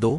2،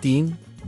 3،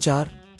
4،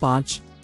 5،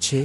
6،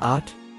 8،